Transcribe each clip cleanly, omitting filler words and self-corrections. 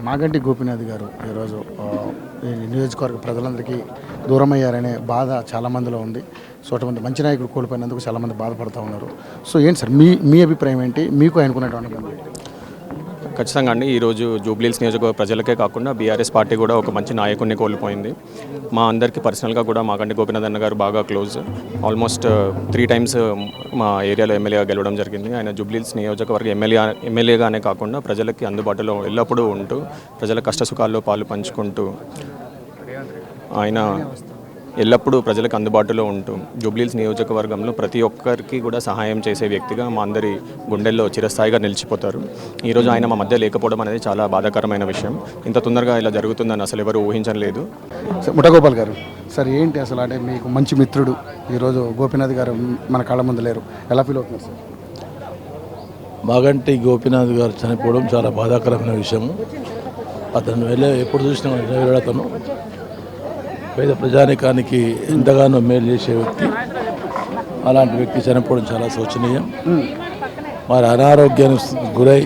మాగంటి గోపీనాథ్ గారు ఈరోజు ఈ నియోజకవర్గ ప్రజలందరికీ దూరం అయ్యారనే బాధ చాలామందిలో ఉంది. సో అటువంటి మంచి నాయకుడు కోల్పోయినందుకు చాలామంది బాధపడుతూ ఉన్నారు. సో ఏంటి సార్ మీ అభిప్రాయం ఏంటి? మీకు అనుకున్నటువంటి బంధం ఏంటి? ఖచ్చితంగా అండి. ఈరోజు జూబ్లీహిల్స్ నియోజకవర్గ ప్రజలకే కాకుండా బీఆర్ఎస్ పార్టీ కూడా ఒక మంచి నాయకుడిని కోల్పోయింది. మా అందరికీ పర్సనల్గా కూడా మాగంటి గోపీనాథ్ అన్న గారు బాగా క్లోజ్. ఆల్మోస్ట్ 3 times మా ఏరియాలో ఎమ్మెల్యేగా గెలవడం జరిగింది. ఆయన జూబ్లీహిల్స్ నియోజకవర్గ ఎమ్మెల్యేగానే కాకుండా ప్రజలకి అందుబాటులో ఎల్లప్పుడూ ఉంటూ ప్రజల కష్టసుఖాల్లో పాలు పంచుకుంటూ ఆయన ఎల్లప్పుడూ ప్రజలకు అందుబాటులో ఉంటూ జూబ్లీహిల్స్ నియోజకవర్గంలో ప్రతి ఒక్కరికి కూడా సహాయం చేసే వ్యక్తిగా మా అందరి గుండెల్లో చిరస్థాయిగా నిలిచిపోతారు. ఈరోజు ఆయన మా మధ్య లేకపోవడం అనేది చాలా బాధాకరమైన విషయం. ఇంత తొందరగా ఇలా జరుగుతుందని అసలు ఎవరు ఊహించలేదు. ముఠగోపాల్ గారు, సార్ ఏంటి అసలు అంటే మీకు మంచి మిత్రుడు ఈరోజు గోపీనాథ్ గారు మన కళ్ళ ముందు లేరు, ఎలా ఫీల్ అవుతున్నారు సార్? మాగంటి గోపీనాథ్ గారు చనిపోవడం చాలా బాధాకరమైన విషయం. అతను ఎప్పుడు చూసినా అతను పేద ప్రజానికానికి ఎంతగానో మేలు చేసే వ్యక్తి. అలాంటి వ్యక్తి చనిపోవడం చాలా శోచనీయం. మరి అనారోగ్యానికి గురై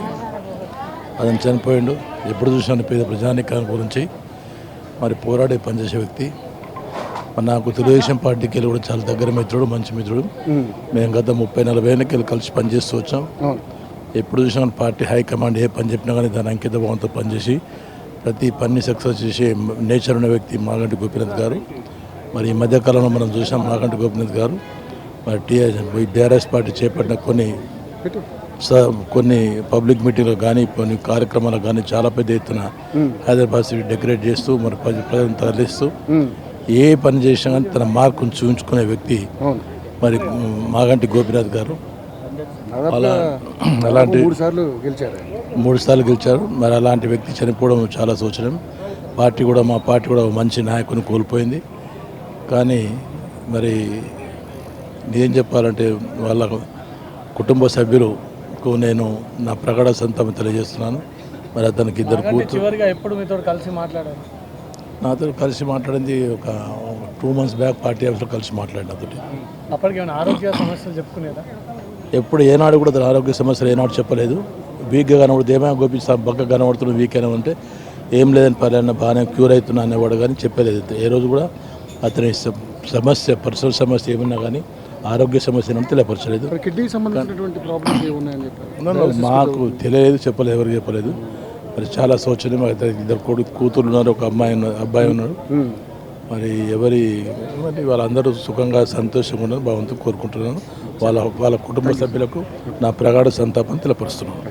అతను చనిపోయిండు. ఎప్పుడు చూసినా పేద ప్రజానికాని గురించి మరి పోరాడే పనిచేసే వ్యక్తి. మరి నాకు తెలుగుదేశం పార్టీకి వెళ్ళి కూడా చాలా దగ్గర మిత్రుడు, మంచి మిత్రుడు. మేము గత 30-40 ఏళ్ళకి కలిసి పనిచేస్తూ వచ్చాం. ఎప్పుడు చూసినా పార్టీ హైకమాండ్ ఏ పని చెప్పినా కానీ దాని అంకిత భావంతో పనిచేసి ప్రతి పని సక్సెస్ చేసే నేచర్ ఉన్న వ్యక్తి మాగంటి గోపీనాథ్ గారు. మరి ఈ మధ్యకాలంలో మనం చూసాం మాగంటి గోపీనాథ్ గారు మరి టీఆర్ఎస్ పార్టీ చేపట్టిన కొన్ని పబ్లిక్ మీటింగ్లు కానీ కొన్ని కార్యక్రమాలకు కానీ చాలా పెద్ద ఎత్తున హైదరాబాద్ సిటీ డెకరేట్ చేస్తూ మరి ప్రజలను తరలిస్తూ ఏ పని చేసినా కానీ తన మార్కును చూపించుకునే వ్యక్తి మరి మాగంటి గోపీనాథ్ గారు. అలాంటి 3 సార్లు గెలిచారు. మరి అలాంటి వ్యక్తి చనిపోవడం చాలా శోచనీయం. మా పార్టీ కూడా మంచి నాయకుని కోల్పోయింది. కానీ మరి ఏం చెప్పాలంటే వాళ్ళ కుటుంబ సభ్యులకు నేను నా ప్రగాఢ సంతాపం తెలియజేస్తున్నాను. మరి అతనికి 2 కూతురు. ఎప్పుడు మీతో కలిసి మాట్లాడారు? నాతో కలిసి మాట్లాడింది ఒక 2 months బ్యాక్ పార్టీ ఆఫీస్లో కలిసి మాట్లాడిన. అప్పటికి ఏమైనా ఆరోగ్య సమస్యలు చెప్పుకునేదా? ఎప్పుడు ఏనాడు కూడా తన ఆరోగ్య సమస్యలు ఏనాడు చెప్పలేదు. వీక్గా కనబడుతుంది, ఏమైనా గోపిస్తా బక్క కనబడుతున్నాడు, వీక్ అయినా అంటే ఏం లేదని పర్యాలన్నా బాగానే క్యూర్ అవుతున్నా అనేవాడు కానీ చెప్పలేదు. ఏ రోజు కూడా అతని సమస్య పర్సనల్ సమస్య ఏమన్నా కానీ ఆరోగ్య సమస్య అని తెలియపరచలేదు. కిడ్నీకి సంబంధించినటువంటి ప్రాబ్లమ్స్ ఏమున్నాయని చెప్పారు? మాకు తెలియలేదు, చెప్పలేదు, ఎవరికి చెప్పలేదు. మరి చాలా శోచనీయం. 2 కూతుర్లు ఉన్నారు, ఒక అబ్బాయి ఉన్నాడు. మరి వాళ్ళందరూ సుఖంగా సంతోషంగా ఉన్నారు, భగవంతుని కోరుకుంటున్నాను. వాళ్ళ కుటుంబ సభ్యులకు నా ప్రగాఢ సంతాపం తెలియపరుస్తున్నాను.